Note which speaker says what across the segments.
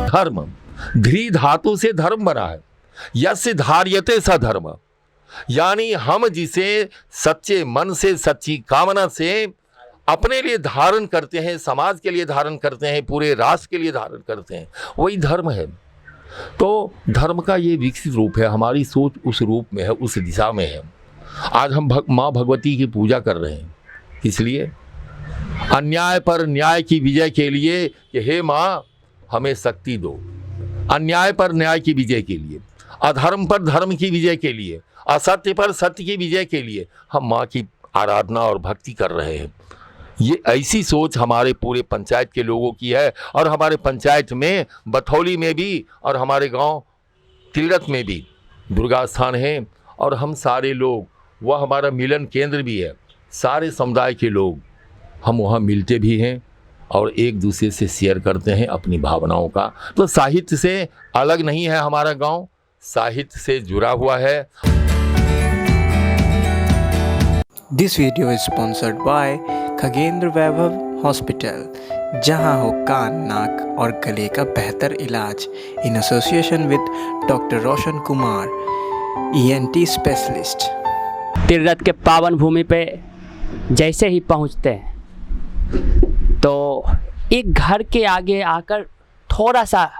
Speaker 1: धर्म ध्री धातु से धर्म बना है, यस्य धार्यते स धर्म, यानी हम जिसे सच्चे मन से सच्ची कामना से अपने लिए धारण करते हैं, समाज के लिए धारण करते हैं, पूरे राष्ट्र के लिए धारण करते हैं, वही धर्म है। तो धर्म का ये विकसित रूप है, हमारी सोच उस रूप में है, उस दिशा में है। आज हम माँ भगवती की पूजा कर रहे हैं, इसलिए अन्याय पर न्याय की विजय के लिए कि हे माँ हमें शक्ति दो, अन्याय पर न्याय की विजय के लिए, अधर्म पर धर्म की विजय के लिए, असत्य पर सत्य की विजय के लिए हम माँ की आराधना और भक्ति कर रहे हैं। ये ऐसी सोच हमारे पूरे पंचायत के लोगों की है, और हमारे पंचायत में बथौली में भी और हमारे गांव तिलरत में भी दुर्गा स्थान है, और हम सारे लोग, वह हमारा मिलन केंद्र भी है, सारे समुदाय के लोग हम वहाँ मिलते भी हैं और एक दूसरे से शेयर करते हैं अपनी भावनाओं का। तो साहित्य से अलग नहीं है हमारा गांव, साहित्य से जुड़ा हुआ है।
Speaker 2: This video is sponsored by Khagendra Vaibhav hospital, जहां हो कान, नाक और गले का बेहतर इलाज, इन एसोसिएशन विद doctor Roshan Kumar, ENT specialist.
Speaker 3: Tilrath के पावन भूमि पे जैसे ही पहुंचते हैं तो एक घर के आगे आकर थोड़ा सा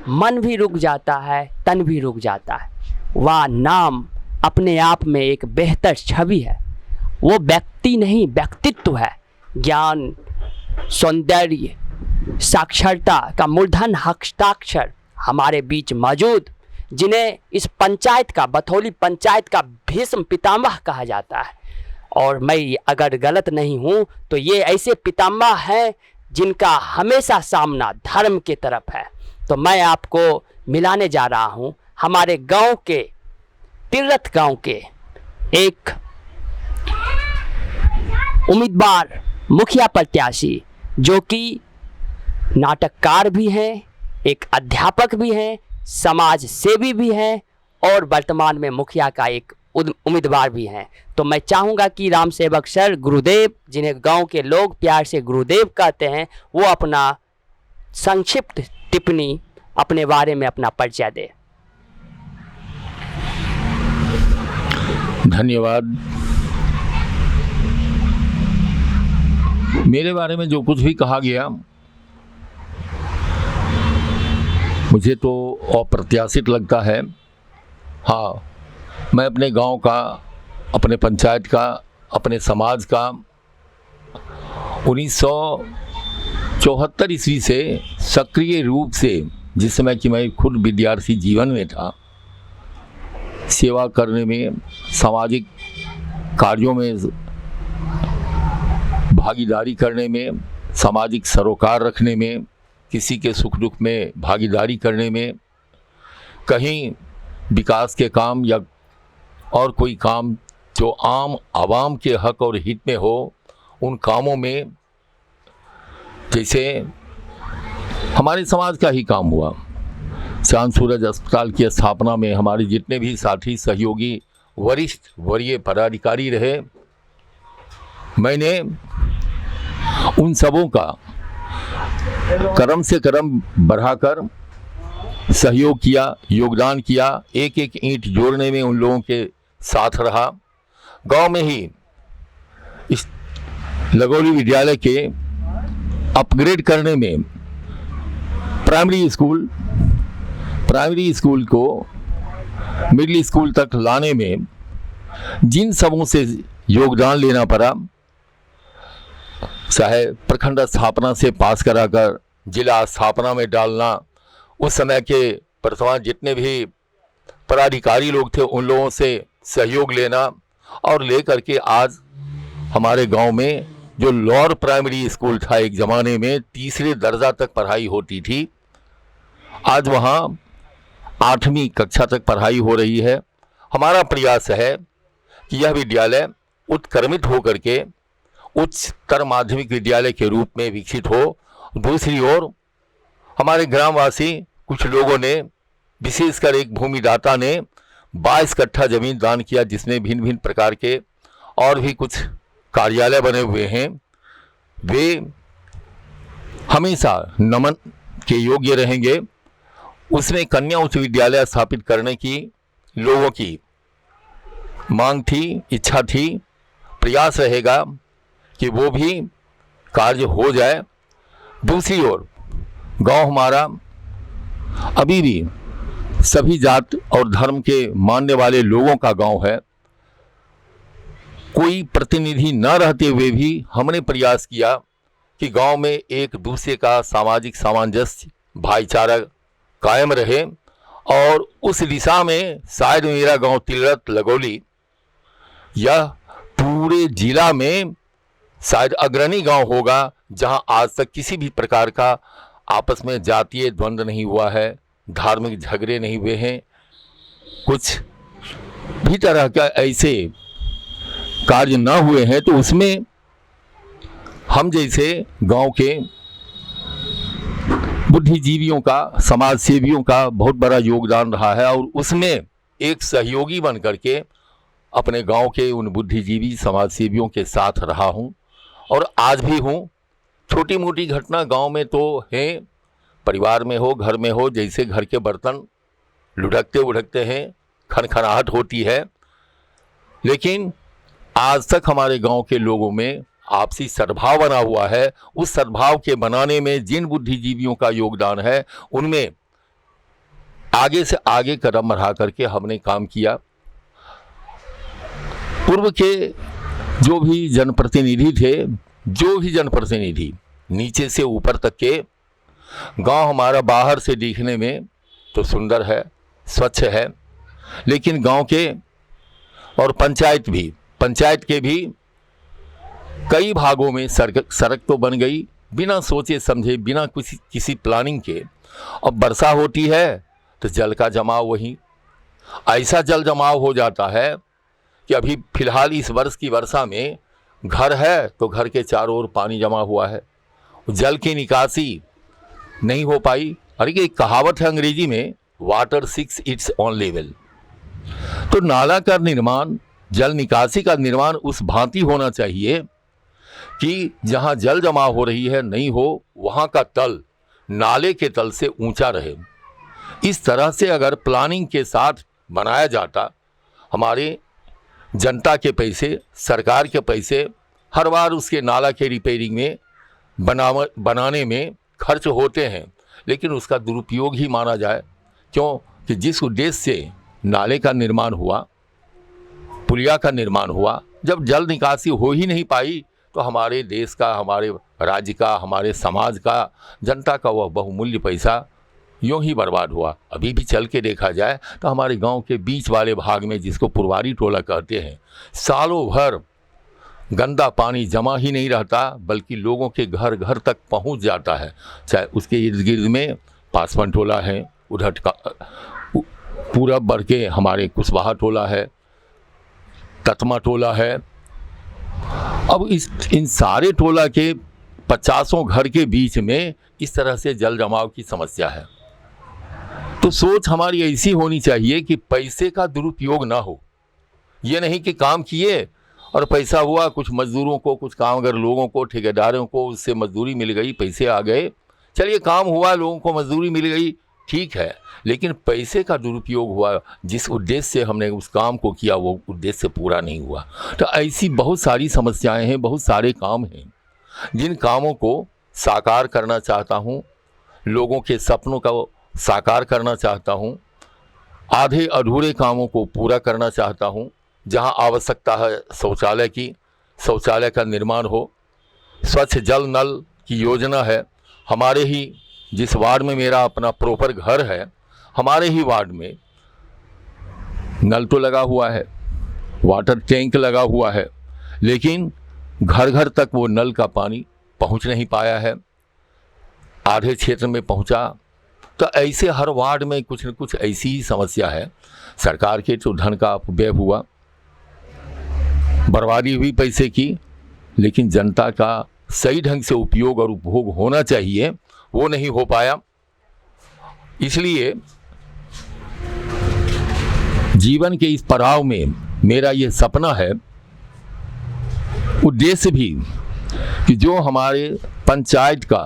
Speaker 3: मन भी रुक जाता है, तन भी रुक जाता है। वह नाम अपने आप में एक बेहतर छवि है, वो व्यक्ति नहीं व्यक्तित्व है। ज्ञान, सौंदर्य, साक्षरता का मूर्धन हस्ताक्षर हमारे बीच मौजूद, जिन्हें इस पंचायत का, बथौली पंचायत का भीष्म पितामह कहा जाता है। और मैं अगर गलत नहीं हूँ तो ये ऐसे पितामह हैं जिनका हमेशा सामना धर्म के तरफ है। तो मैं आपको मिलाने जा रहा हूँ हमारे गांव के, तिलरत गांव के एक उम्मीदवार मुखिया प्रत्याशी, जो कि नाटककार भी हैं, एक अध्यापक भी हैं, समाज सेवी भी हैं और वर्तमान में मुखिया का एक उम्मीदवार भी हैं। तो मैं चाहूँगा कि राम सेवक सर, गुरुदेव, जिन्हें गांव के लोग प्यार से गुरुदेव कहते हैं, वो अपना संक्षिप्त टिप्पणी अपने बारे में, अपना परिचय दे।
Speaker 1: धन्यवाद। मेरे बारे में जो कुछ भी कहा गया मुझे तो अप्रत्याशित लगता है। हाँ, मैं अपने गांव का, अपने पंचायत का, अपने समाज का 1974 ईस्वी से सक्रिय रूप से, जिस समय कि मैं खुद विद्यार्थी जीवन में था, सेवा करने में, सामाजिक कार्यों में भागीदारी करने में, सामाजिक सरोकार रखने में, किसी के सुख दुख में भागीदारी करने में, कहीं विकास के काम या और कोई काम जो आम आवाम के हक और हित में हो, उन कामों में, जैसे हमारे समाज का ही काम हुआ, चांद सूरज अस्पताल की स्थापना में हमारे जितने भी साथी सहयोगी वरिष्ठ वरीय पदाधिकारी रहे, मैंने उन सबों का कदम से कदम बढ़ाकर सहयोग किया, योगदान किया, एक एक ईंट जोड़ने में उन लोगों के साथ रहा। गांव में ही इस लगौली विद्यालय के अपग्रेड करने में, प्राइमरी स्कूल को मिडिल स्कूल तक लाने में जिन सबों से योगदान लेना पड़ा, चाहे प्रखंड स्थापना से पास कराकर जिला स्थापना में डालना, उस समय के वर्तमान जितने भी पदाधिकारी लोग थे उन लोगों से सहयोग लेना, और लेकर के आज हमारे गांव में जो लोअर प्राइमरी स्कूल था, एक ज़माने में तीसरे दर्जा तक पढ़ाई होती थी, आज वहाँ 8वीं कक्षा तक पढ़ाई हो रही है। हमारा प्रयास है कि यह विद्यालय उत्क्रमित होकर के उच्चतर माध्यमिक विद्यालय के रूप में विकसित हो। दूसरी ओर हमारे ग्रामवासी कुछ लोगों ने, विशेषकर एक भूमिदाता ने 22 कट्ठा जमीन दान किया, जिसमें भिन्न भिन्न प्रकार के और भी कुछ कार्यालय बने हुए हैं। वे हमेशा नमन के योग्य रहेंगे उसमें कन्या उच्च विद्यालय स्थापित करने की लोगों की मांग थी, इच्छा थी, प्रयास रहेगा कि वो भी कार्य हो जाए। दूसरी ओर गांव हमारा अभी भी सभी जात और धर्म के मानने वाले लोगों का गांव है। कोई प्रतिनिधि न रहते हुए भी हमने प्रयास किया कि गांव में एक दूसरे का सामाजिक सामंजस्य, भाईचारा कायम रहे, और उस दिशा में शायद मेरा गांव तिलरत लगौली यह पूरे जिला में शायद अग्रणी गांव होगा जहां आज तक किसी भी प्रकार का आपस में जातीय द्वंद्व नहीं हुआ है, धार्मिक झगड़े नहीं हुए हैं, कुछ भी तरह का ऐसे कार्य न हुए हैं। तो उसमें हम जैसे गांव के बुद्धिजीवियों का, समाज सेवियों का बहुत बड़ा योगदान रहा है, और उसमें एक सहयोगी बन करके अपने गांव के उन बुद्धिजीवी समाज सेवियों के साथ रहा हूं और आज भी हूं। छोटी मोटी घटना गांव में तो है, परिवार में हो, घर में हो, जैसे घर के बर्तन लुढ़कते उढ़कते हैं, खनखनाहट होती है, लेकिन आज तक हमारे गांव के लोगों में आपसी सद्भाव बना हुआ है। उस सद्भाव के बनाने में जिन बुद्धिजीवियों का योगदान है, उनमें आगे से आगे कदम बढ़ा करके हमने काम किया। पूर्व के जो भी जनप्रतिनिधि थे, जो भी जनप्रतिनिधि नीचे से ऊपर तक के, गांव हमारा बाहर से दिखने में तो सुंदर है, स्वच्छ है, लेकिन गांव के और पंचायत के भी कई भागों में सड़क तो बन गई बिना सोचे समझे, बिना किसी प्लानिंग के। अब वर्षा होती है तो जल का जमाव, वहीं ऐसा जल जमाव हो जाता है कि अभी फिलहाल इस वर्ष की वर्षा में घर है तो घर के चारों ओर पानी जमा हुआ है, जल की निकासी नहीं हो पाई। अरे एक कहावत है अंग्रेजी में, water seeks its own level. तो नाला का निर्माण, जल निकासी का निर्माण उस भांति होना चाहिए कि जहां जल जमा हो रही है नहीं हो, वहां का तल नाले के तल से ऊंचा रहे। इस तरह से अगर प्लानिंग के साथ बनाया जाता, हमारे जनता के पैसे, सरकार के पैसे हर बार उसके नाला के रिपेयरिंग में, बनाने में खर्च होते हैं, लेकिन उसका दुरुपयोग ही माना जाए। क्यों कि जिस उद्देश्य से नाले का निर्माण हुआ, पुलिया का निर्माण हुआ, जब जल निकासी हो ही नहीं पाई तो हमारे देश का, हमारे राज्य का, हमारे समाज का, जनता का वह बहुमूल्य पैसा यूँ ही बर्बाद हुआ। अभी भी चल के देखा जाए तो हमारे गांव के बीच वाले भाग में, जिसको पुरवारी टोला कहते हैं, सालों भर गंदा पानी जमा ही नहीं रहता, बल्कि लोगों के घर घर तक पहुंच जाता है। चाहे उसके इर्द गिर्द में पासवन टोला है, उधर का पूरब बढ़ के हमारे कुशवाहा टोला है, ततमा टोला है। अब इन सारे टोला के 50 घर के बीच में इस तरह से जल जमाव की समस्या है। तो सोच हमारी ऐसी होनी चाहिए कि पैसे का दुरुपयोग ना हो। ये नहीं कि काम किए और पैसा हुआ, कुछ मजदूरों को, कुछ कामगार लोगों को, ठेकेदारों को उससे मजदूरी मिल गई, पैसे आ गए, चलिए काम हुआ, लोगों को मजदूरी मिल गई, ठीक है, लेकिन पैसे का दुरुपयोग हुआ। जिस उद्देश्य से हमने उस काम को किया वो उद्देश्य पूरा नहीं हुआ। तो ऐसी बहुत सारी समस्याएं हैं, बहुत सारे काम हैं जिन कामों को साकार करना चाहता हूं, लोगों के सपनों का साकार करना चाहता हूं, आधे अधूरे कामों को पूरा करना चाहता हूं। जहां आवश्यकता है शौचालय की, शौचालय का निर्माण हो, स्वच्छ जल नल की योजना है। हमारे ही जिस वार्ड में मेरा अपना प्रॉपर घर है, हमारे ही वार्ड में नल तो लगा हुआ है, वाटर टैंक लगा हुआ है, लेकिन घर घर तक वो नल का पानी पहुंच नहीं पाया है, आधे क्षेत्र में पहुंचा। तो ऐसे हर वार्ड में कुछ न कुछ ऐसी ही समस्या है। सरकार के जो धन का अपव्यय हुआ, बर्बादी हुई पैसे की, लेकिन जनता का सही ढंग से उपयोग और उपभोग होना चाहिए, वो नहीं हो पाया। इसलिए जीवन के इस पड़ाव में मेरा ये सपना है, उद्देश्य भी, कि जो हमारे पंचायत का,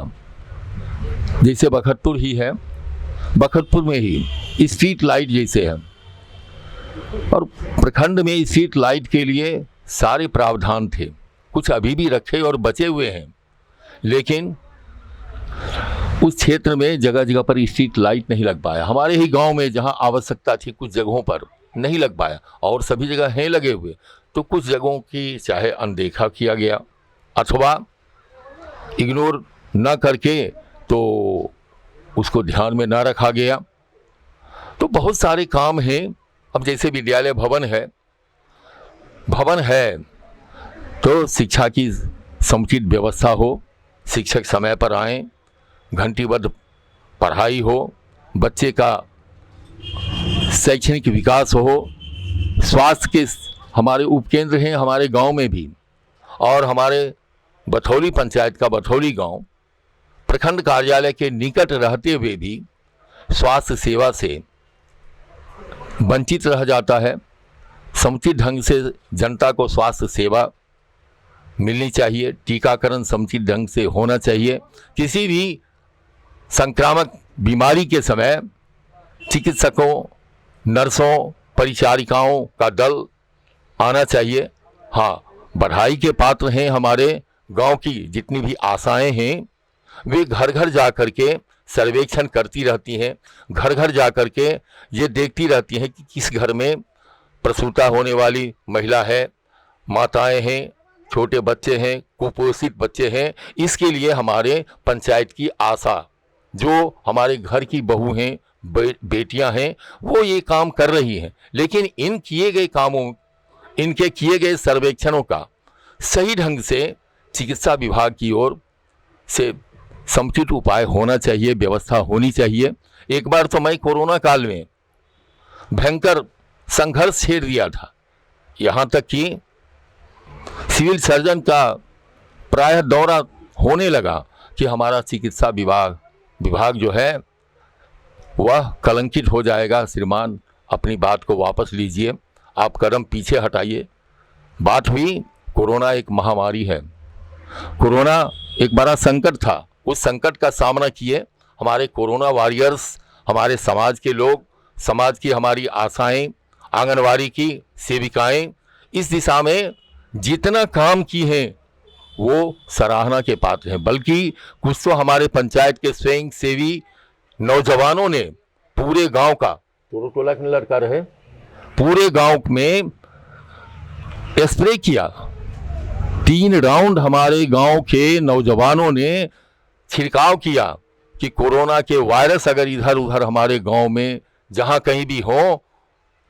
Speaker 1: जैसे बखतपुर ही है, बखतपुर में ही स्ट्रीट लाइट जैसे है, और प्रखंड में स्ट्रीट लाइट के लिए सारे प्रावधान थे, कुछ अभी भी रखे और बचे हुए हैं, लेकिन उस क्षेत्र में जगह जगह पर स्ट्रीट लाइट नहीं लग पाया। हमारे ही गांव में जहां आवश्यकता थी कुछ जगहों पर नहीं लग पाया, और सभी जगह हैं लगे हुए, तो कुछ जगहों की चाहे अनदेखा किया गया अथवा इग्नोर न करके तो उसको ध्यान में ना रखा गया। तो बहुत सारे काम हैं। अब जैसे विद्यालय भवन है तो शिक्षा की समुचित व्यवस्था हो, शिक्षक समय पर आएँ, घंटीबद्ध पढ़ाई हो, बच्चे का शैक्षणिक विकास हो, स्वास्थ्य के हमारे उपकेंद्र हैं हमारे गांव में भी, और हमारे बथौली पंचायत का बथौली गांव प्रखंड कार्यालय के निकट रहते हुए भी स्वास्थ्य सेवा से वंचित रह जाता है। समुचित ढंग से जनता को स्वास्थ्य सेवा मिलनी चाहिए, टीकाकरण समुचित ढंग से होना चाहिए। किसी भी संक्रामक बीमारी के समय चिकित्सकों, नर्सों, परिचारिकाओं का दल आना चाहिए। हाँ, बधाई के पात्र हैं हमारे गांव की जितनी भी आशाएं हैं, वे घर घर जा कर के सर्वेक्षण करती रहती हैं, घर घर जा कर के ये देखती रहती हैं कि किस घर में प्रसूता होने वाली महिला है, माताएं हैं, छोटे बच्चे हैं, कुपोषित बच्चे हैं। इसके लिए हमारे पंचायत की आशा, जो हमारे घर की बहू हैं, बेटियां हैं, वो ये काम कर रही हैं, लेकिन इनके किए गए सर्वेक्षणों का सही ढंग से चिकित्सा विभाग की ओर से समुचित उपाय होना चाहिए, व्यवस्था होनी चाहिए। एक बार तो मैं कोरोना काल में भयंकर संघर्ष छेड़ दिया था, यहाँ तक कि सिविल सर्जन का प्रायः दौरा होने लगा कि हमारा चिकित्सा विभाग जो है वह कलंकित हो जाएगा, श्रीमान अपनी बात को वापस लीजिए, आप कदम पीछे हटाइए। बात हुई, कोरोना एक महामारी है, कोरोना एक बड़ा संकट था, उस संकट का सामना किए हमारे कोरोना वॉरियर्स, हमारे समाज के लोग, समाज की हमारी आशाएं, आंगनवाड़ी की सेविकाएं, इस दिशा में जितना काम की हैं वो सराहना के पात्र हैं। बल्कि कुछ तो हमारे पंचायत के स्वयं सेवी नौजवानों ने पूरे गांव का टोला के लड़का रहे, पूरे गांव में स्प्रे किया। 3 राउंड हमारे गांव के नौजवानों ने छिड़काव किया कि कोरोना के वायरस अगर इधर उधर हमारे गांव में जहां कहीं भी हो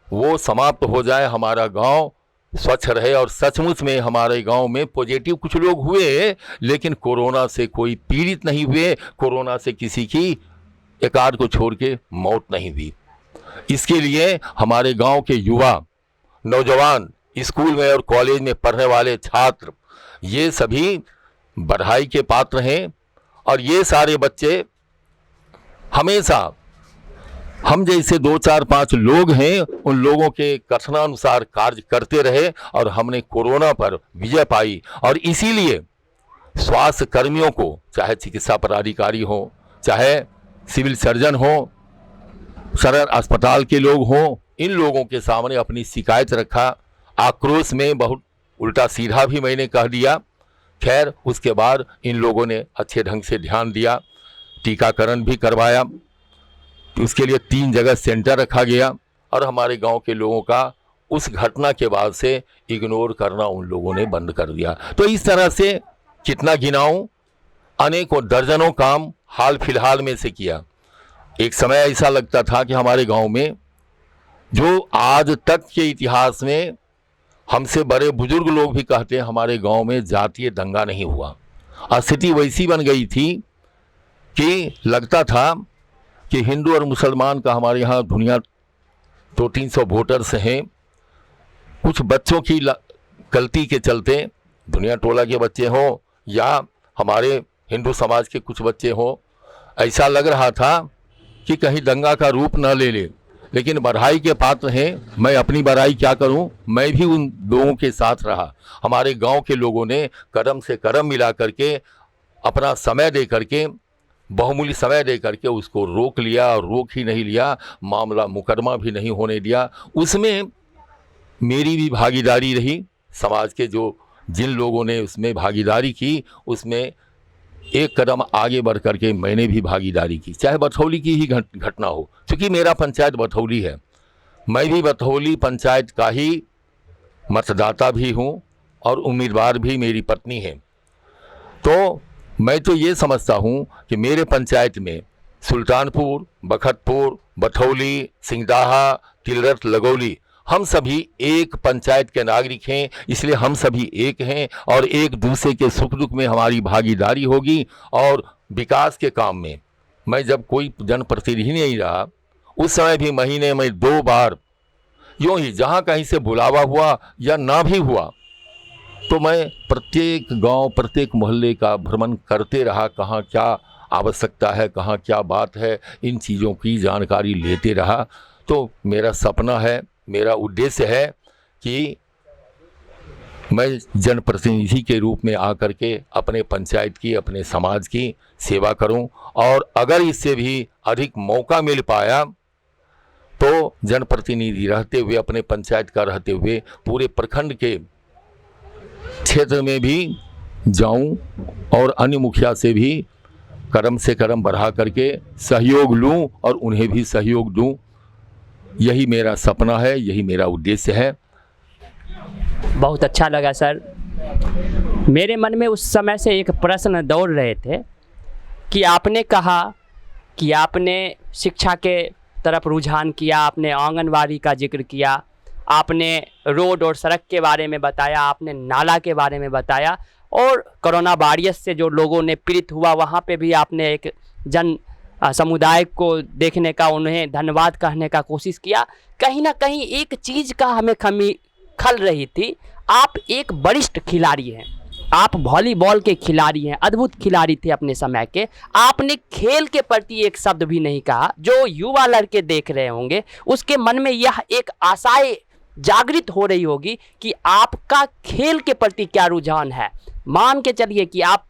Speaker 1: वो समाप्त हो जाए, हमारा गांव स्वच्छ रहे। और सचमुच में हमारे गांव में पॉजिटिव कुछ लोग हुए, लेकिन कोरोना से कोई पीड़ित नहीं हुए, कोरोना से किसी की एकाध को छोड़ के मौत नहीं हुई। इसके लिए हमारे गांव के युवा, नौजवान, स्कूल में और कॉलेज में पढ़ने वाले छात्र, ये सभी बधाई के पात्र हैं। और ये सारे बच्चे हमेशा हम जैसे 2, 4, 5 लोग हैं, उन लोगों के कथनानुसार कार्य करते रहे और हमने कोरोना पर विजय पाई। और इसीलिए स्वास्थ्य कर्मियों को, चाहे चिकित्सा पदाधिकारी हो, चाहे सिविल सर्जन हो, सदर अस्पताल के लोग हों, इन लोगों के सामने अपनी शिकायत रखा। आक्रोश में बहुत उल्टा सीधा भी मैंने कह दिया। खैर, उसके बाद इन लोगों ने अच्छे ढंग से ध्यान दिया, टीकाकरण भी करवाया। उसके लिए 3 जगह सेंटर रखा गया और हमारे गांव के लोगों का उस घटना के बाद से इग्नोर करना उन लोगों ने बंद कर दिया। तो इस तरह से कितना गिनाऊं, अनेकों दर्जनों काम हाल फिलहाल में से किया। एक समय ऐसा लगता था कि हमारे गांव में, जो आज तक के इतिहास में हमसे बड़े बुजुर्ग लोग भी कहते हैं, हमारे गांव में जातीय दंगा नहीं हुआ। स्थिति वैसी बन गई थी कि लगता था कि हिंदू और मुसलमान का हमारे यहाँ दुनिया 200-300 वोटर्स हैं। कुछ बच्चों की गलती के चलते, दुनिया टोला के बच्चे हों या हमारे हिंदू समाज के कुछ बच्चे हों, ऐसा लग रहा था कि कहीं दंगा का रूप न ले ले। लेकिन बधाई के पात्र हैं, मैं अपनी बड़ाई क्या करूं, मैं भी उन लोगों के साथ रहा। हमारे गांव के लोगों ने कदम से कदम मिला करके, अपना समय दे करके बहुमूल्य समय दे करके उसको रोक लिया, और रोक ही नहीं लिया, मामला मुकदमा भी नहीं होने दिया। उसमें मेरी भी भागीदारी रही, समाज के जो जिन लोगों ने उसमें भागीदारी की, उसमें एक कदम आगे बढ़ करके मैंने भी भागीदारी की, चाहे बथौली की ही घटना हो। क्योंकि मेरा पंचायत बथौली है, मैं भी बथौली पंचायत का ही मतदाता भी हूँ और उम्मीदवार भी मेरी पत्नी है। तो मैं तो ये समझता हूँ कि मेरे पंचायत में सुल्तानपुर, बखतपुर, बथौली, सिंगदाहा, तिलरत, लगौली, हम सभी एक पंचायत के नागरिक हैं, इसलिए हम सभी एक हैं और एक दूसरे के सुख दुख में हमारी भागीदारी होगी। और विकास के काम में मैं जब कोई जनप्रतिनिधि नहीं रहा, उस समय भी महीने में 2 बार यूँ ही जहाँ कहीं से बुलावा हुआ या ना भी हुआ तो मैं प्रत्येक गांव, प्रत्येक मोहल्ले का भ्रमण करते रहा, कहाँ क्या आवश्यकता है, कहाँ क्या बात है, इन चीज़ों की जानकारी लेते रहा। तो मेरा सपना है, मेरा उद्देश्य है कि मैं जनप्रतिनिधि के रूप में आकर के अपने पंचायत की, अपने समाज की सेवा करूं, और अगर इससे भी अधिक मौका मिल पाया तो जनप्रतिनिधि रहते हुए, अपने पंचायत का रहते हुए पूरे प्रखंड के क्षेत्र में भी जाऊं और अन्य मुखिया से भी कदम से कदम बढ़ा करके सहयोग लूं और उन्हें भी सहयोग दूं। यही मेरा सपना है, यही मेरा उद्देश्य है।
Speaker 3: बहुत अच्छा लगा सर। मेरे मन में उस समय से एक प्रश्न दौड़ रहे थे कि आपने कहा कि आपने शिक्षा के तरफ रुझान किया, आपने आंगनवाड़ी का जिक्र किया, आपने रोड और सड़क के बारे में बताया, आपने नाला के बारे में बताया, और कोरोना वायरस से जो लोगों ने पीड़ित हुआ वहाँ पे भी आपने एक जन समुदाय को देखने का, उन्हें धन्यवाद कहने का कोशिश किया। कहीं ना कहीं एक चीज़ का हमें कमी खल रही थी, आप एक वरिष्ठ खिलाड़ी हैं, आप वॉलीबॉल के खिलाड़ी हैं, अद्भुत खिलाड़ी थे अपने समय के। आपने खेल के प्रति एक शब्द भी नहीं कहा। जो युवा लड़के देख रहे होंगे उसके मन में यह एक आशाएं जागृत हो रही होगी कि आपका खेल के प्रति क्या रुझान है। मान के चलिए कि आप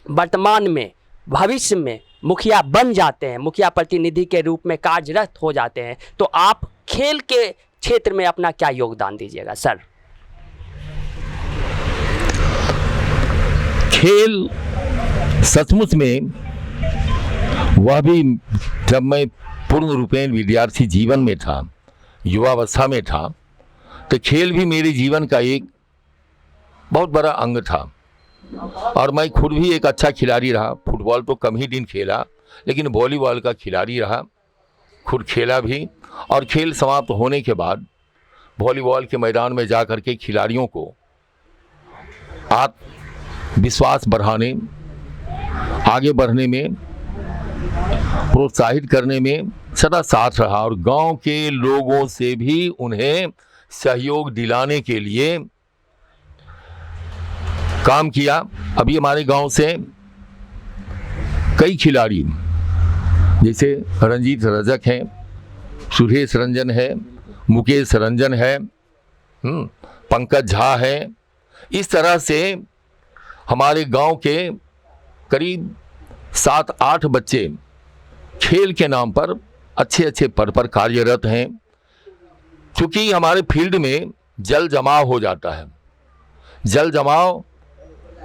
Speaker 3: वर्तमान में, भविष्य में मुखिया बन जाते हैं, मुखिया प्रतिनिधि के रूप में कार्यरत हो जाते हैं, तो आप खेल के क्षेत्र में अपना क्या योगदान दीजिएगा सर?
Speaker 1: खेल सचमुच में, वह भी जब मैं पूर्ण रूपेण विद्यार्थी जीवन में था, युवावस्था में था, तो खेल भी मेरे जीवन का एक बहुत बड़ा अंग था। और मैं खुद भी एक अच्छा खिलाड़ी रहा। फुटबॉल तो कम ही दिन खेला, लेकिन वॉलीबॉल का खिलाड़ी रहा, खुद खेला भी। और खेल समाप्त होने के बाद वॉलीबॉल के मैदान में जा कर के खिलाड़ियों को आत्मविश्वास बढ़ाने, आगे बढ़ने में, प्रोत्साहित करने में सदा साथ रहा, और गांव के लोगों से भी उन्हें सहयोग दिलाने के लिए काम किया। अभी हमारे गांव से कई खिलाड़ी, जैसे रंजीत रजक हैं, सुरेश रंजन है, मुकेश रंजन है, पंकज झा है, इस तरह से हमारे गांव के करीब 7-8 बच्चे खेल के नाम पर अच्छे अच्छे पद पर कार्यरत हैं। क्योंकि हमारे फील्ड में जल जमाव हो जाता है, जल जमाव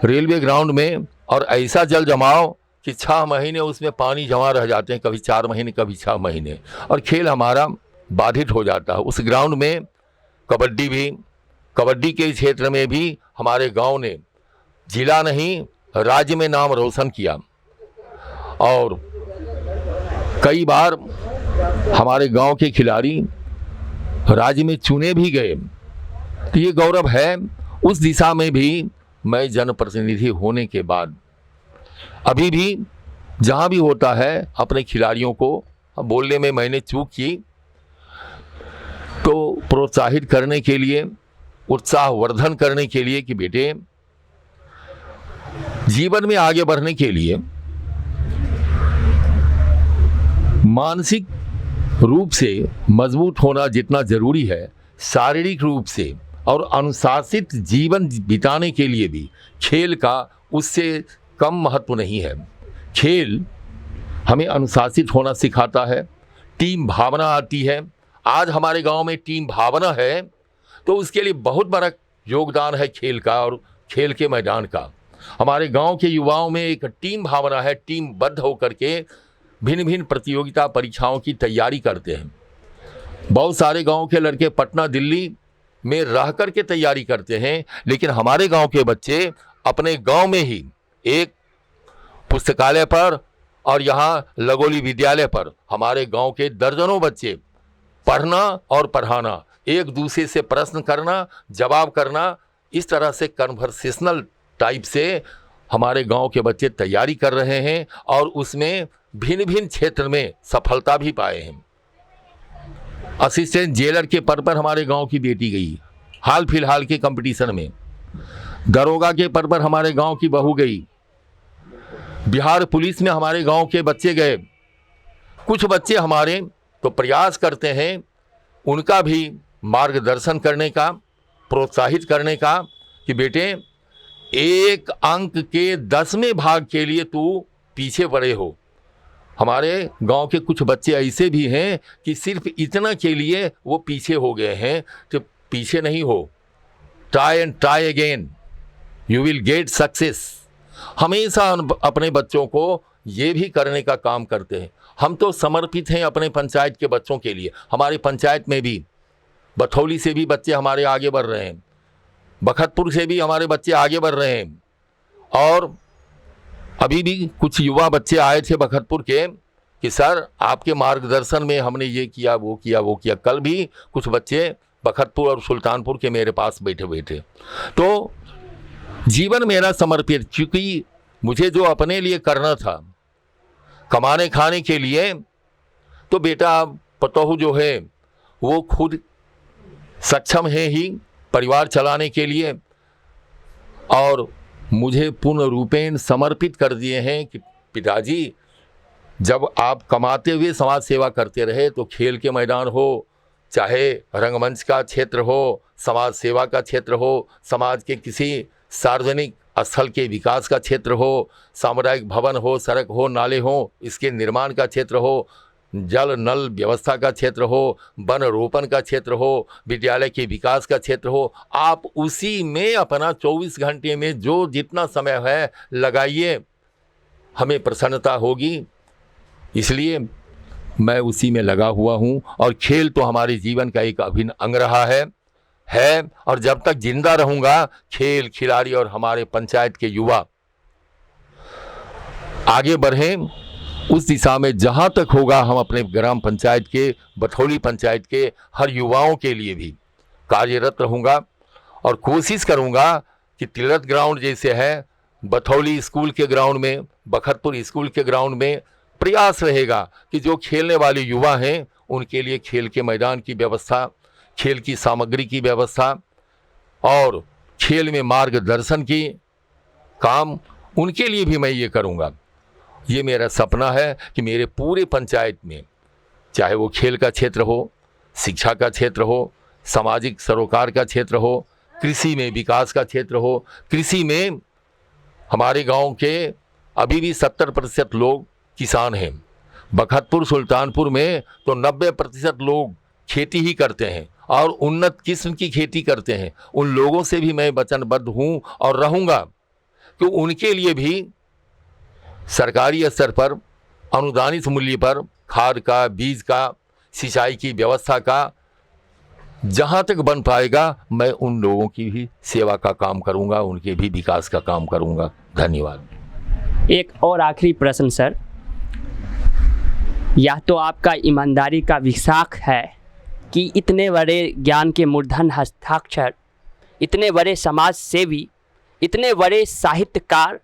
Speaker 1: रेलवे ग्राउंड में, और ऐसा जल जमाव कि 6 महीने उसमें पानी जमा रह जाते हैं, कभी 4 महीने, कभी 6 महीने, और खेल हमारा बाधित हो जाता है। उस ग्राउंड में कबड्डी भी, कबड्डी के क्षेत्र में भी हमारे गांव ने जिला नहीं राज्य में नाम रोशन किया, और कई बार हमारे गांव के खिलाड़ी राज्य में चुने भी गए। तो ये गौरव है। उस दिशा में भी मैं जनप्रतिनिधि होने के बाद अभी भी जहाँ भी होता है अपने खिलाड़ियों को, बोलने में मैंने चूक की तो प्रोत्साहित करने के लिए, उत्साहवर्धन करने के लिए कि बेटे जीवन में आगे बढ़ने के लिए मानसिक रूप से मजबूत होना जितना जरूरी है, शारीरिक रूप से और अनुशासित जीवन बिताने के लिए भी खेल का उससे कम महत्व नहीं है। खेल हमें अनुशासित होना सिखाता है, टीम भावना आती है। आज हमारे गांव में टीम भावना है, तो उसके लिए बहुत बड़ा योगदान है खेल का और खेल के मैदान का। हमारे गांव के युवाओं में एक टीम भावना है, टीम बद्ध होकर के भिन्न भिन्न प्रतियोगिता परीक्षाओं की तैयारी करते हैं। बहुत सारे गांव के लड़के पटना दिल्ली में रह कर के तैयारी करते हैं, लेकिन हमारे गांव के बच्चे अपने गांव में ही एक पुस्तकालय पर और यहाँ लगोली विद्यालय पर हमारे गांव के दर्जनों बच्चे पढ़ना और पढ़ाना, एक दूसरे से प्रश्न करना, जवाब करना, इस तरह से कन्वर्सेशनल टाइप से हमारे गांव के बच्चे तैयारी कर रहे हैं और उसमें भिन्न भिन्न क्षेत्र में सफलता भी पाए हैं। असिस्टेंट जेलर के पद पर हमारे गांव की बेटी गई हाल फिलहाल के कंपटीशन में। दरोगा के पद पर हमारे गांव की बहू गई। बिहार पुलिस में हमारे गांव के बच्चे गए। कुछ बच्चे हमारे तो प्रयास करते हैं उनका भी मार्गदर्शन करने का, प्रोत्साहित करने का कि बेटे एक अंक के 10वें भाग के लिए तू पीछे पड़े हो। हमारे गांव के कुछ बच्चे ऐसे भी हैं कि सिर्फ इतना के लिए वो पीछे हो गए हैं। तो पीछे नहीं हो, try and try again, you will get success. हमेशा अपने बच्चों को ये भी करने का काम करते हैं। हम तो समर्पित हैं अपने पंचायत के बच्चों के लिए। हमारी पंचायत में भी बथौली से भी बच्चे हमारे आगे बढ़ रहे हैं, बखतपुर से भी हमारे बच्चे आगे बढ़ रहे हैं, और अभी भी कुछ युवा बच्चे आए थे बखतपुर के कि सर आपके मार्गदर्शन में हमने ये किया वो किया वो किया। कल भी कुछ बच्चे बखतपुर और सुल्तानपुर के मेरे पास बैठे। तो जीवन मेरा समर्पित, क्योंकि मुझे जो अपने लिए करना था कमाने खाने के लिए, तो बेटा पतोहू जो है वो खुद सक्षम है ही परिवार चलाने के लिए, और मुझे पूर्ण रूपेण समर्पित कर दिए हैं कि पिताजी जब आप कमाते हुए समाज सेवा करते रहे, तो खेल के मैदान हो, चाहे रंगमंच का क्षेत्र हो, समाज सेवा का क्षेत्र हो, समाज के किसी सार्वजनिक स्थल के विकास का क्षेत्र हो, सामुदायिक भवन हो, सड़क हो, नाले हो, इसके निर्माण का क्षेत्र हो, जल नल व्यवस्था का क्षेत्र हो, वन रोपण का क्षेत्र हो, विद्यालय के विकास का क्षेत्र हो, आप उसी में अपना 24 घंटे में जो जितना समय है लगाइए, हमें प्रसन्नता होगी। इसलिए मैं उसी में लगा हुआ हूँ। और खेल तो हमारे जीवन का एक अभिन्न अंग रहा है, और जब तक जिंदा रहूँगा खेल खिलाड़ी और हमारे पंचायत के युवा आगे बढ़ें उस दिशा में। जहाँ तक होगा हम अपने ग्राम पंचायत के, बथौली पंचायत के हर युवाओं के लिए भी कार्यरत रहूँगा, और कोशिश करूँगा कि तिलक ग्राउंड जैसे है, बथौली स्कूल के ग्राउंड में, बखतपुर स्कूल के ग्राउंड में प्रयास रहेगा कि जो खेलने वाले युवा हैं उनके लिए खेल के मैदान की व्यवस्था, खेल की सामग्री की व्यवस्था और खेल में मार्गदर्शन की काम उनके लिए भी मैं ये करूँगा। ये मेरा सपना है कि मेरे पूरे पंचायत में, चाहे वो खेल का क्षेत्र हो, शिक्षा का क्षेत्र हो, सामाजिक सरोकार का क्षेत्र हो, कृषि में विकास का क्षेत्र हो। कृषि में हमारे गांव के अभी भी 70% लोग किसान हैं। बखतपुर सुल्तानपुर में तो 90% लोग खेती ही करते हैं और उन्नत किस्म की खेती करते हैं। उन लोगों से भी मैं वचनबद्ध हूँ और रहूँगा कि उनके लिए भी सरकारी स्तर पर अनुदानित मूल्य पर खाद का, बीज का, सिंचाई की व्यवस्था का जहाँ तक बन पाएगा मैं उन लोगों की भी सेवा का काम करूँगा, उनके भी विकास का काम करूँगा। धन्यवाद।
Speaker 3: एक और आखिरी प्रश्न सर, यह तो आपका ईमानदारी का विसाख है कि इतने बड़े ज्ञान के मूर्धन हस्ताक्षर, इतने बड़े समाज सेवी, इतने बड़े साहित्यकार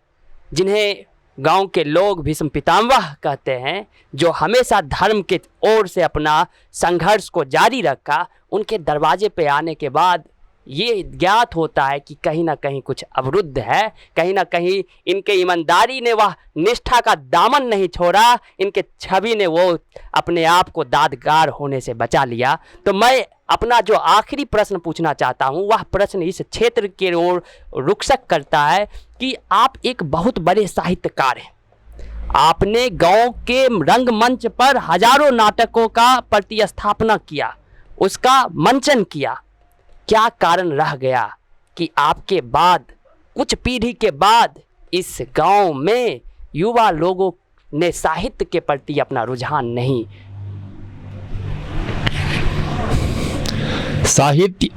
Speaker 3: जिन्हें गांव के लोग भीष्म पितामह कहते हैं, जो हमेशा धर्म के ओर से अपना संघर्ष को जारी रखा, उनके दरवाजे पे आने के बाद ये ज्ञात होता है कि कहीं ना कहीं कुछ अवरुद्ध है, कहीं ना कहीं इनके ईमानदारी ने वह निष्ठा का दामन नहीं छोड़ा, इनके छवि ने वो अपने आप को दादगार होने से बचा लिया। तो मैं अपना जो आखिरी प्रश्न पूछना चाहता हूँ वह प्रश्न इस क्षेत्र की ओर रुखसत करता है कि आप एक बहुत बड़े साहित्यकार हैं, आपने गांव के रंगमंच पर हजारों नाटकों का प्रतिस्थापना किया, उसका मंचन किया। क्या कारण रह गया कि आपके बाद, कुछ पीढ़ी के बाद, इस गांव में युवा लोगों ने साहित्य के प्रति अपना रुझान नहीं?
Speaker 1: साहित्य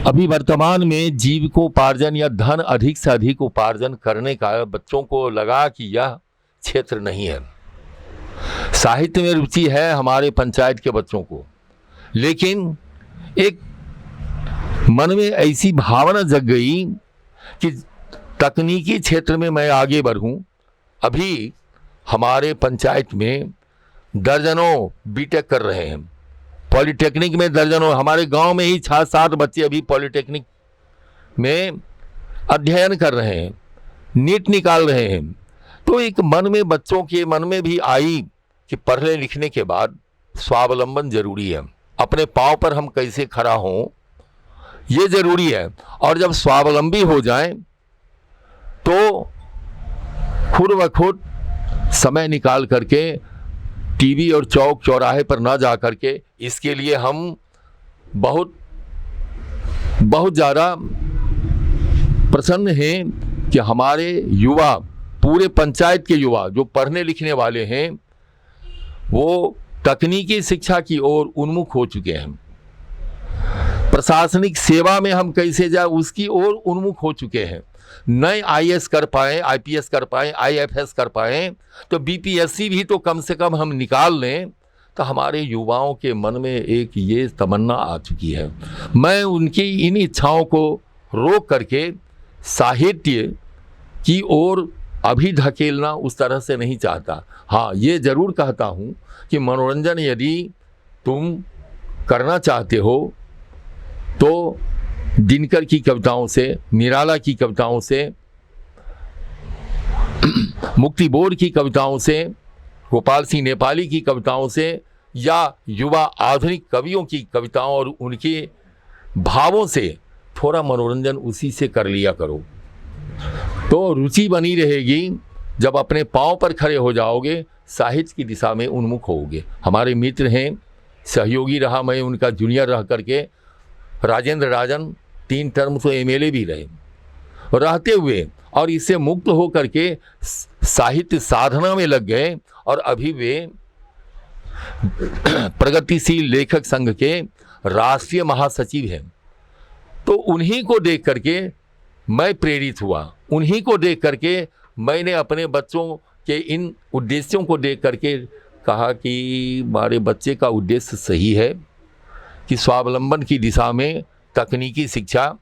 Speaker 1: अभी वर्तमान में जीविकोपार्जन या धन अधिक से अधिक उपार्जन करने का बच्चों को लगा कि यह क्षेत्र नहीं है। साहित्य में रुचि है हमारे पंचायत के बच्चों को, लेकिन एक मन में ऐसी भावना जग गई कि तकनीकी क्षेत्र में मैं आगे बढ़ूं। अभी हमारे पंचायत में दर्जनों बीटेक कर रहे हैं, पॉलिटेक्निक में दर्जनों, हमारे गांव में ही 6-7 बच्चे अभी पॉलिटेक्निक में अध्ययन कर रहे हैं, नीट निकाल रहे हैं। तो एक मन में, बच्चों के मन में भी आई कि पढ़ने लिखने के बाद स्वावलंबन जरूरी है, अपने पांव पर हम कैसे खड़ा हों ये जरूरी है। और जब स्वावलंबी हो जाएं तो खुद ब खुद समय निकाल करके टीवी और चौक चौराहे पर ना जा करके, इसके लिए हम बहुत ज़्यादा प्रसन्न हैं कि हमारे युवा, पूरे पंचायत के युवा जो पढ़ने लिखने वाले हैं, वो तकनीकी शिक्षा की ओर उन्मुख हो चुके हैं। प्रशासनिक सेवा में हम कैसे जाए उसकी ओर उन्मुख हो चुके हैं। नए आईएएस कर पाएँ, आईपीएस कर पाएँ, आईएफएस कर पाएँ, तो बीपीएससी भी तो कम से कम हम निकाल लें। तो हमारे युवाओं के मन में एक ये तमन्ना आ चुकी है। मैं उनकी इन इच्छाओं को रोक करके साहित्य की ओर अभी धकेलना उस तरह से नहीं चाहता। हाँ, ये ज़रूर कहता हूँ कि मनोरंजन यदि तुम करना चाहते हो तो दिनकर की कविताओं से, निराला की कविताओं से, मुक्ति बोध की कविताओं से, गोपाल सिंह नेपाली की कविताओं से, या युवा आधुनिक कवियों की कविताओं और उनके भावों से थोड़ा मनोरंजन उसी से कर लिया करो, तो रुचि बनी रहेगी। जब अपने पांव पर खड़े हो जाओगे, साहित्य की दिशा में उन्मुख होगे। हमारे मित्र हैं, सहयोगी रहा मैं उनका जूनियर रह करके, राजेंद्र राजन 3 टर्म तो एमएलए भी रहे, रहते हुए और इससे मुक्त हो करके साहित्य साधना में लग गए और अभी वे प्रगतिशील लेखक संघ के राष्ट्रीय महासचिव हैं। तो उन्हीं को देख करके मैं प्रेरित हुआ, उन्हीं को देख करके मैंने अपने बच्चों के इन उद्देश्यों को देख करके कहा कि हमारे बच्चे का उद्देश्य सही है कि स्वावलंबन की दिशा में तकनीकी शिक्षा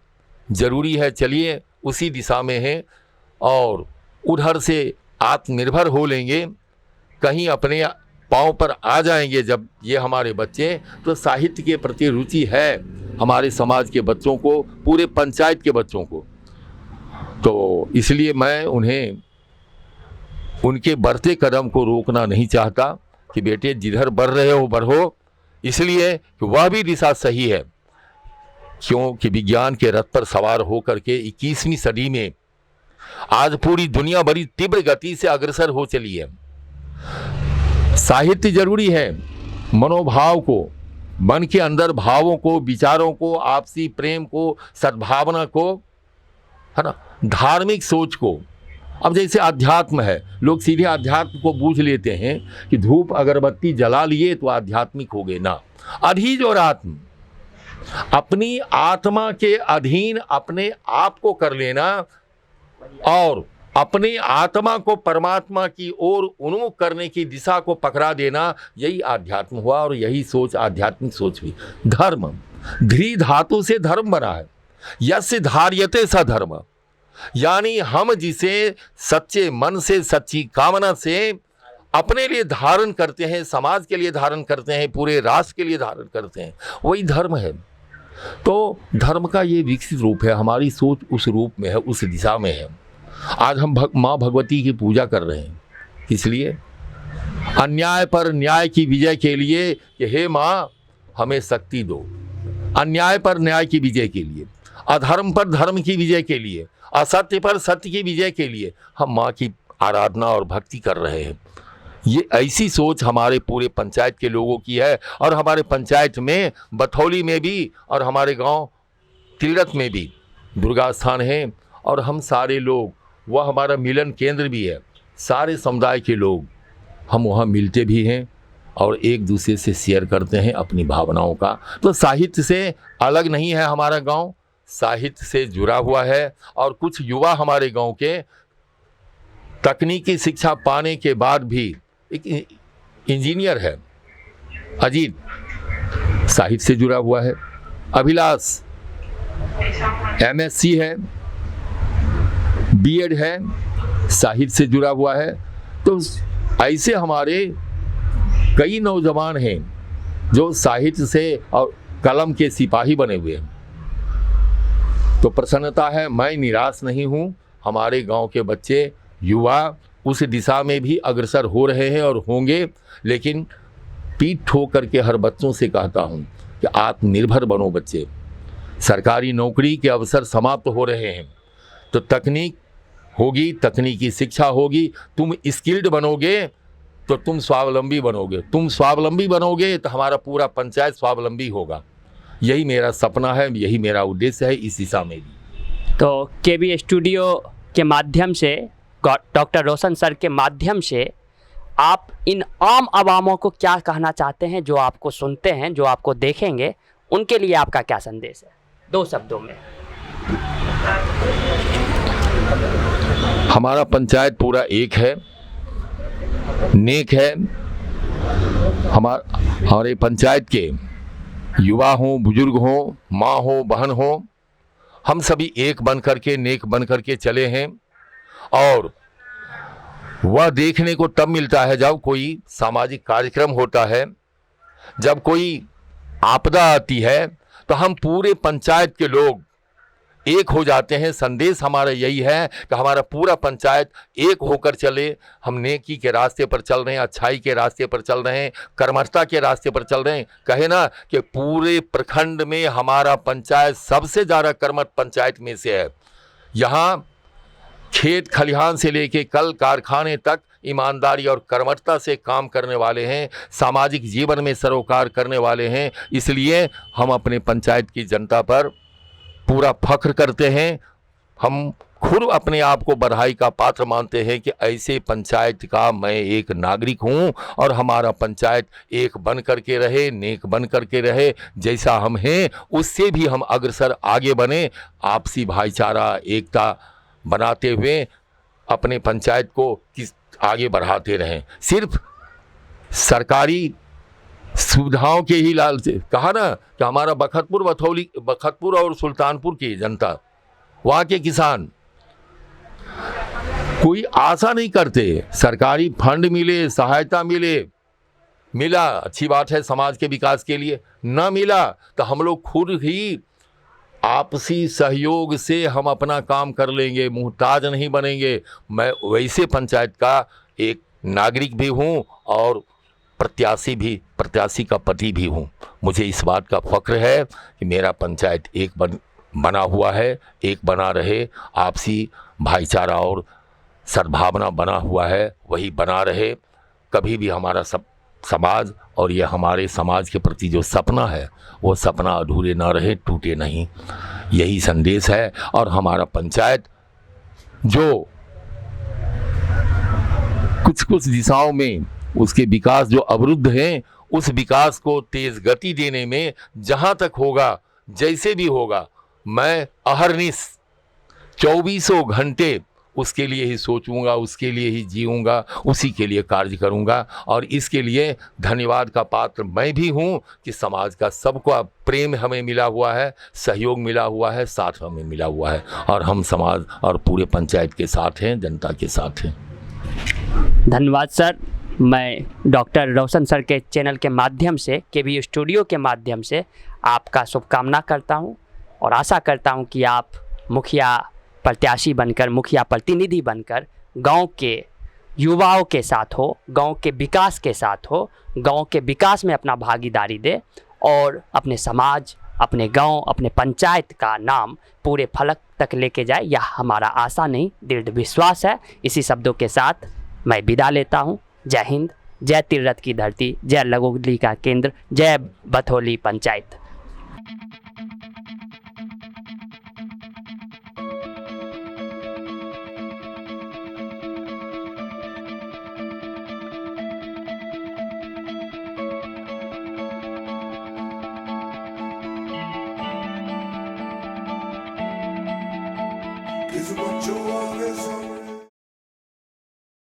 Speaker 1: जरूरी है, चलिए उसी दिशा में है और उधर से आत्मनिर्भर हो लेंगे, कहीं अपने पांव पर आ जाएंगे जब ये हमारे बच्चे। तो साहित्य के प्रति रुचि है हमारे समाज के बच्चों को, पूरे पंचायत के बच्चों को। तो इसलिए मैं उन्हें उनके बढ़ते कदम को रोकना नहीं चाहता कि बेटे जिधर बढ़ रहे हो बढ़ो, इसलिए कि वह भी दिशा सही है। क्योंकि विज्ञान के रथ पर सवार होकर के 21वीं सदी में आज पूरी दुनिया बड़ी तीव्र गति से अग्रसर हो चली है। साहित्य जरूरी है मनोभाव को, मन के अंदर भावों को, विचारों को, आपसी प्रेम को, सद्भावना को, है ना, धार्मिक सोच को। अब जैसे अध्यात्म है, लोग सीधे अध्यात्म को बूझ लेते हैं कि धूप अगरबत्ती जला लिए तो आध्यात्मिक हो गए ना। अधीज और आत्म, अपनी आत्मा के अधीन अपने आप को कर लेना और अपनी आत्मा को परमात्मा की ओर उन्मुख करने की दिशा को पकड़ा देना, यही आध्यात्म हुआ। और यही सोच आध्यात्मिक सोच हुई। धर्म, ध्री धातु से धर्म बना है, यस्य धार्यते स धर्म, यानी हम जिसे सच्चे मन से, सच्ची कामना से अपने लिए धारण करते हैं, समाज के लिए धारण करते हैं, पूरे राष्ट्र के लिए धारण करते हैं, वही धर्म है। तो धर्म का ये विकसित रूप है, हमारी सोच उस रूप में है, उस दिशा में है। आज हम माँ भगवती की पूजा कर रहे हैं, इसलिए अन्याय पर न्याय की विजय के लिए कि हे माँ हमें शक्ति दो, अन्याय पर न्याय की विजय के लिए। अधर्म पर धर्म की विजय के लिए, असत्य पर सत्य की विजय के लिए हम माँ की आराधना और भक्ति कर रहे हैं। ये ऐसी सोच हमारे पूरे पंचायत के लोगों की है, और हमारे पंचायत में बथौली में भी और हमारे गांव तिलरत में भी दुर्गा स्थान है, और हम सारे लोग, वह हमारा मिलन केंद्र भी है। सारे समुदाय के लोग हम वहाँ मिलते भी हैं और एक दूसरे से शेयर करते हैं अपनी भावनाओं का। तो साहित्य से अलग नहीं है हमारा गांव, साहित्य से जुड़ा हुआ है। और कुछ युवा हमारे गांव के तकनीकी शिक्षा पाने के बाद भी, एक इंजीनियर है अजीत, साहित्य से जुड़ा हुआ है। अभिलाष MSc है, B.Ed है, साहित्य से जुड़ा हुआ है। तो ऐसे हमारे कई नौजवान हैं जो साहित्य से और कलम के सिपाही बने हुए हैं। तो प्रसन्नता है, मैं निराश नहीं हूँ। हमारे गांव के बच्चे, युवा उस दिशा में भी अग्रसर हो रहे हैं और होंगे। लेकिन पीठ ठोक करके हर बच्चों से कहता हूँ कि आत्मनिर्भर बनो बच्चे। सरकारी नौकरी के अवसर समाप्त हो रहे हैं, तो तकनीक होगी, तकनीकी शिक्षा होगी, तुम स्किल्ड बनोगे तो तुम स्वावलंबी बनोगे, तुम स्वावलंबी बनोगे तो हमारा पूरा पंचायत स्वावलंबी होगा। यही मेरा सपना है, यही मेरा उद्देश्य है इस दिशा में भी।
Speaker 3: तो KB स्टूडियो के माध्यम से, डॉक्टर रोशन सर के माध्यम से आप इन आम आवामों को क्या कहना चाहते हैं, जो आपको सुनते हैं, जो आपको देखेंगे, उनके लिए आपका क्या संदेश है 2 शब्दों में?
Speaker 1: हमारा पंचायत पूरा एक है, नेक है। हमारे पंचायत के युवा हों, बुजुर्ग हों, माँ हो, बहन हो, हम सभी एक बन करके, नेक बन करके चले हैं। और वह देखने को तब मिलता है जब कोई सामाजिक कार्यक्रम होता है, जब कोई आपदा आती है, तो हम पूरे पंचायत के लोग एक हो जाते हैं। संदेश हमारा यही है कि हमारा पूरा पंचायत एक होकर चले। हम नेकी के रास्ते पर चल रहे हैं, अच्छाई के रास्ते पर चल रहे हैं, कर्मठता के रास्ते पर चल रहे हैं। कहे ना कि पूरे प्रखंड में हमारा पंचायत सबसे ज़्यादा कर्मठ पंचायत में से है। यहाँ खेत खलिहान से लेके कल कारखाने तक ईमानदारी और कर्मठता से काम करने वाले हैं, सामाजिक जीवन में सरोकार करने वाले हैं। इसलिए हम अपने पंचायत की जनता पर पूरा फख्र करते हैं। हम खुद अपने आप को बधाई का पात्र मानते हैं कि ऐसे पंचायत का मैं एक नागरिक हूं, और हमारा पंचायत एक बन करके रहे, नेक बन करके रहे। जैसा हम हैं उससे भी हम अग्रसर आगे बने, आपसी भाईचारा, एकता बनाते हुए अपने पंचायत को आगे बढ़ाते रहें। सिर्फ सरकारी सुविधाओं के ही लाल से, कहा ना कि हमारा बखतपुर और सुल्तानपुर की जनता, वहाँ के किसान कोई आशा नहीं करते सरकारी फंड मिले, सहायता मिला अच्छी बात है समाज के विकास के लिए, ना मिला तो हम लोग खुद ही आपसी सहयोग से हम अपना काम कर लेंगे, मुहताज नहीं बनेंगे। मैं वैसे पंचायत का एक नागरिक भी हूँ और प्रत्याशी का पति भी हूँ। मुझे इस बात का फख्र है कि मेरा पंचायत एक बना हुआ है, एक बना रहे, आपसी भाईचारा और सद्भावना बना हुआ है, वही बना रहे। कभी भी हमारा समाज और ये हमारे समाज के प्रति जो सपना है, वो सपना अधूरे ना रहे, टूटे नहीं, यही संदेश है। और हमारा पंचायत जो कुछ दिशाओं में उसके विकास जो अवरुद्ध हैं, उस विकास को तेज गति देने में जहाँ तक होगा, जैसे भी होगा, मैं अहरनिश 24 घंटे उसके लिए ही सोचूंगा, उसके लिए ही जीऊंगा, उसी के लिए कार्य करूंगा। और इसके लिए धन्यवाद का पात्र मैं भी हूं कि समाज का सबका प्रेम हमें मिला हुआ है, सहयोग मिला हुआ है, साथ हमें मिला हुआ है, और हम समाज और पूरे पंचायत के साथ हैं, जनता के साथ हैं।
Speaker 3: धन्यवाद सर। मैं डॉक्टर रोशन सर के चैनल के माध्यम से, KB स्टूडियो के माध्यम से आपका शुभकामना करता हूं, और आशा करता हूं कि आप मुखिया प्रत्याशी बनकर, मुखिया प्रतिनिधि बनकर गांव के युवाओं के साथ हो, गांव के विकास के साथ हो, गांव के विकास में अपना भागीदारी दे, और अपने समाज अपने गांव, अपने पंचायत का नाम पूरे फलक तक लेके जाए, यह हमारा आशा नहीं दृढ़ विश्वास है। इसी शब्दों के साथ मैं विदा लेता हूँ। जय हिंद, जय तिररथ की धरती, जय लगोली का केंद्र, जय बथौली panchayat.
Speaker 4: Is what you always on